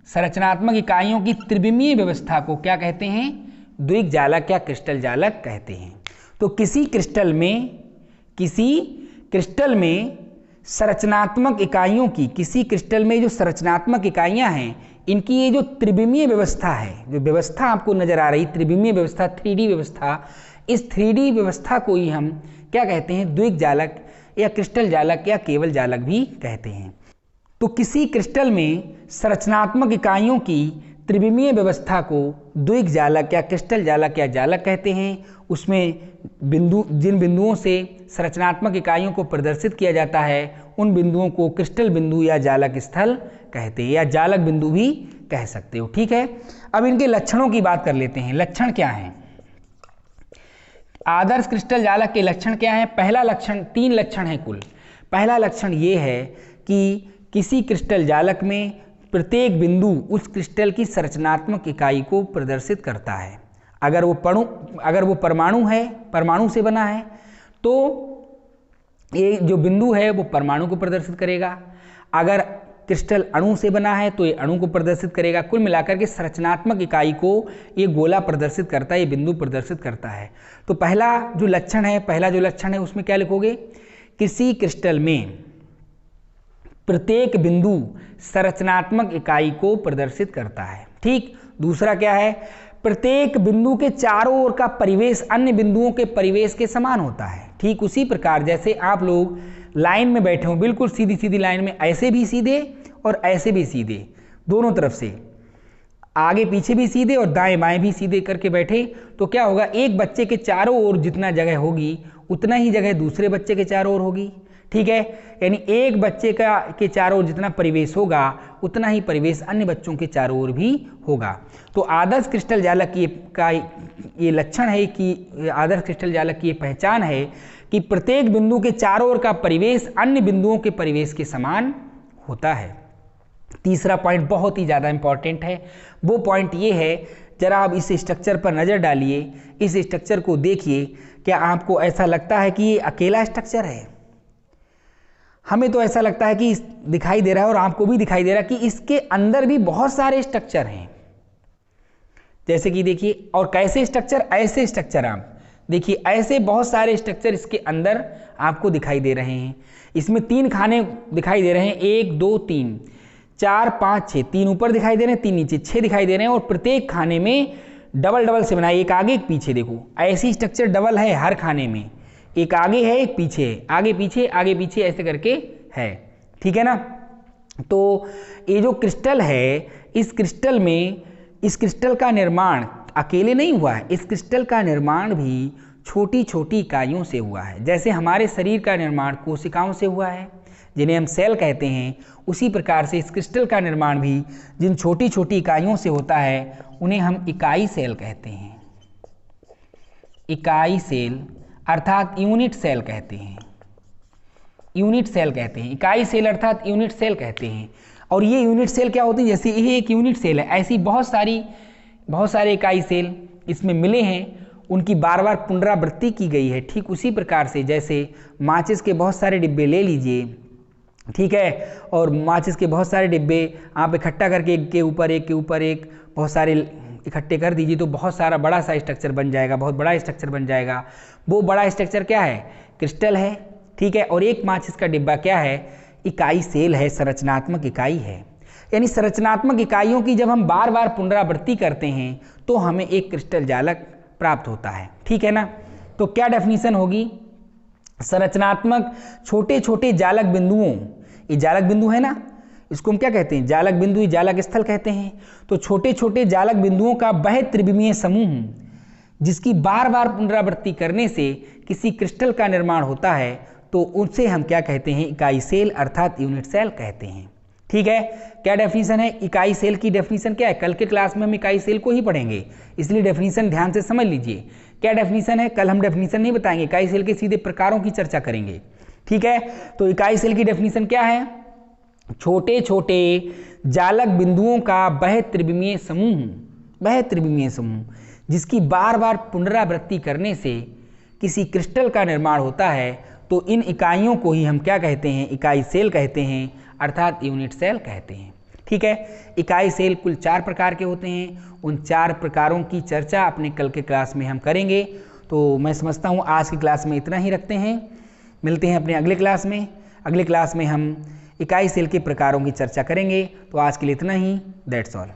Speaker 1: संरचनात्मक इकाइयों की त्रिविमीय व्यवस्था को क्या कहते हैं, द्विक जालक या क्रिस्टल जालक कहते हैं। तो किसी क्रिस्टल में संरचनात्मक इकाइयों की, किसी क्रिस्टल में जो संरचनात्मक इकाइयां हैं, इनकी ये जो त्रिविमीय व्यवस्था है, जो व्यवस्था आपको नजर आ रही त्रिविमीय व्यवस्था, 3D व्यवस्था, इस 3D व्यवस्था को ही हम क्या कहते हैं, द्विक जालक या क्रिस्टल जालक या केवल जालक भी कहते हैं। तो किसी क्रिस्टल में संरचनात्मक इकाइयों की त्रिविमीय व्यवस्था को द्विक जालक या क्रिस्टल जालक या जालक कहते हैं। उसमें जिन बिंदुओं से संरचनात्मक इकाइयों को प्रदर्शित किया जाता है, उन बिंदुओं को क्रिस्टल बिंदु या जालक स्थल कहते हैं, या जालक बिंदु भी कह सकते हो। ठीक है, अब इनके लक्षणों की बात कर लेते हैं। लक्षण क्या हैं, आदर्श क्रिस्टल जालक के लक्षण क्या हैं। पहला लक्षण, 3 लक्षण हैं कुल। पहला लक्षण ये है कि किसी क्रिस्टल जालक में प्रत्येक बिंदु उस क्रिस्टल की संरचनात्मक इकाई को प्रदर्शित करता है। अगर वो परमाणु है, परमाणु से बना है, तो ये जो बिंदु है वो परमाणु को प्रदर्शित करेगा। अगर क्रिस्टल अणु से बना है तो ये अणु को प्रदर्शित करेगा। कुल मिलाकर के संरचनात्मक इकाई को ये गोला प्रदर्शित करता है, ये बिंदु प्रदर्शित करता है। तो पहला जो लक्षण है उसमें क्या लिखोगे? किसी क्रिस्टल में प्रत्येक बिंदु संरचनात्मक इकाई को प्रदर्शित करता है। ठीक। दूसरा क्या है? प्रत्येक बिंदु के चारों ओर का परिवेश अन्य बिंदुओं के परिवेश के समान होता है। ठीक उसी प्रकार जैसे आप लोग लाइन में बैठे हो, बिल्कुल सीधी सीधी लाइन में, ऐसे भी सीधे और ऐसे भी सीधे, दोनों तरफ से आगे पीछे भी सीधे और दाएं बाएं भी सीधे करके बैठे, तो क्या होगा? एक बच्चे के चारों ओर जितना जगह होगी उतना ही जगह दूसरे बच्चे के चारों ओर होगी। ठीक है, यानी एक बच्चे के चारों ओर जितना परिवेश होगा उतना ही परिवेश अन्य बच्चों के चारों ओर भी होगा। तो आदर्श क्रिस्टल जालक का ये लक्षण है कि आदर्श क्रिस्टल जालक की ये पहचान है कि प्रत्येक बिंदु के चारों ओर का परिवेश अन्य बिंदुओं के परिवेश के समान होता है। तीसरा पॉइंट बहुत ही ज़्यादा इंपॉर्टेंट है। वो पॉइंट ये है, जरा आप इस स्ट्रक्चर पर नज़र डालिए, इस स्ट्रक्चर को देखिए। क्या आपको ऐसा लगता है कि ये अकेला स्ट्रक्चर है? हमें तो ऐसा लगता है कि दिखाई दे रहा है और आपको भी दिखाई दे रहा है कि इसके अंदर भी बहुत सारे स्ट्रक्चर हैं। जैसे कि देखिए, और कैसे स्ट्रक्चर? ऐसे स्ट्रक्चर आप देखिए, ऐसे बहुत सारे स्ट्रक्चर इसके अंदर आपको दिखाई दे रहे हैं। इसमें 3 खाने दिखाई दे रहे हैं, 1 2 3 4 5 6, 3 ऊपर दिखाई दे रहे हैं, 3 नीचे, 6 दिखाई दे रहे हैं। और प्रत्येक खाने में डबल डबल से बनाए, एक आगे एक पीछे। देखो ऐसी स्ट्रक्चर डबल है हर खाने में, एक आगे है एक पीछे है, आगे पीछे ऐसे करके है। ठीक है ना? तो ये जो क्रिस्टल है, इस क्रिस्टल का निर्माण अकेले नहीं हुआ है, इस क्रिस्टल का निर्माण भी छोटी छोटी इकाइयों से हुआ है। जैसे हमारे शरीर का निर्माण कोशिकाओं से हुआ है जिन्हें हम सेल कहते हैं, उसी प्रकार से इस क्रिस्टल का निर्माण भी जिन छोटी छोटी इकाइयों से होता है उन्हें हम इकाई सेल कहते हैं। इकाई सेल अर्थात यूनिट सेल कहते हैं, यूनिट सेल कहते हैं, इकाई सेल अर्थात यूनिट सेल कहते हैं। और ये यूनिट सेल क्या होती है? जैसे ये एक यूनिट सेल है, ऐसी बहुत सारे इकाई सेल इसमें मिले हैं, उनकी बार बार पुनरावृत्ति की गई है। ठीक उसी प्रकार से जैसे माचिस के बहुत सारे डिब्बे ले लीजिए, ठीक है, और माचिस के बहुत सारे डिब्बे आप इकट्ठा करके एक के ऊपर एक बहुत सारे इकट्ठे कर दीजिए तो बहुत सारा बड़ा सा स्ट्रक्चर बन जाएगा, बहुत बड़ा स्ट्रक्चर बन जाएगा। वो बड़ा स्ट्रक्चर क्या है? क्रिस्टल है। ठीक है, और एक माचिस का डिब्बा क्या है? इकाई सेल है, संरचनात्मक इकाई है। यानी संरचनात्मक इकाइयों की जब हम बार बार पुनरावृत्ति करते हैं तो हमें एक क्रिस्टल जालक प्राप्त होता है। ठीक है ना? तो क्या डेफिनेशन होगी? संरचनात्मक छोटे छोटे जालक बिंदुओं, ये जालक बिंदु है ना, इसको हम क्या कहते हैं? जालक बिंदु, जालक स्थल कहते हैं। तो छोटे छोटे जालक बिंदुओं का वह त्रिविमीय समूह जिसकी बार बार पुनरावृत्ति करने से किसी क्रिस्टल का निर्माण होता है, तो उनसे हम क्या कहते हैं? इकाई सेल अर्थात यूनिट सेल कहते हैं। ठीक है, क्या डेफिनेशन है? इकाई सेल की डेफिनेशन क्या है? कल के क्लास में हम इकाई सेल को ही पढ़ेंगे, इसलिए डेफिनेशन ध्यान से समझ लीजिए। क्या डेफिनेशन है? कल हम डेफिनेशन नहीं बताएंगे, इकाई सेल के सीधे प्रकारों की चर्चा करेंगे। ठीक है, तो इकाई सेल की डेफिनेशन क्या है? छोटे छोटे जालक बिंदुओं का वह त्रिविमीय समूह जिसकी बार बार पुनरावृत्ति करने से किसी क्रिस्टल का निर्माण होता है, तो इन इकाइयों को ही हम क्या कहते हैं? इकाई सेल कहते हैं अर्थात यूनिट सेल कहते हैं। ठीक है, इकाई सेल कुल 4 प्रकार के होते हैं। उन 4 प्रकारों की चर्चा अपने कल के क्लास में हम करेंगे। तो मैं समझता हूँ आज की क्लास में इतना ही रखते हैं, मिलते हैं अपने अगले क्लास में। अगले क्लास में हम इकाई सेल के प्रकारों की चर्चा करेंगे। तो आज के लिए इतना ही, दैट्स ऑल।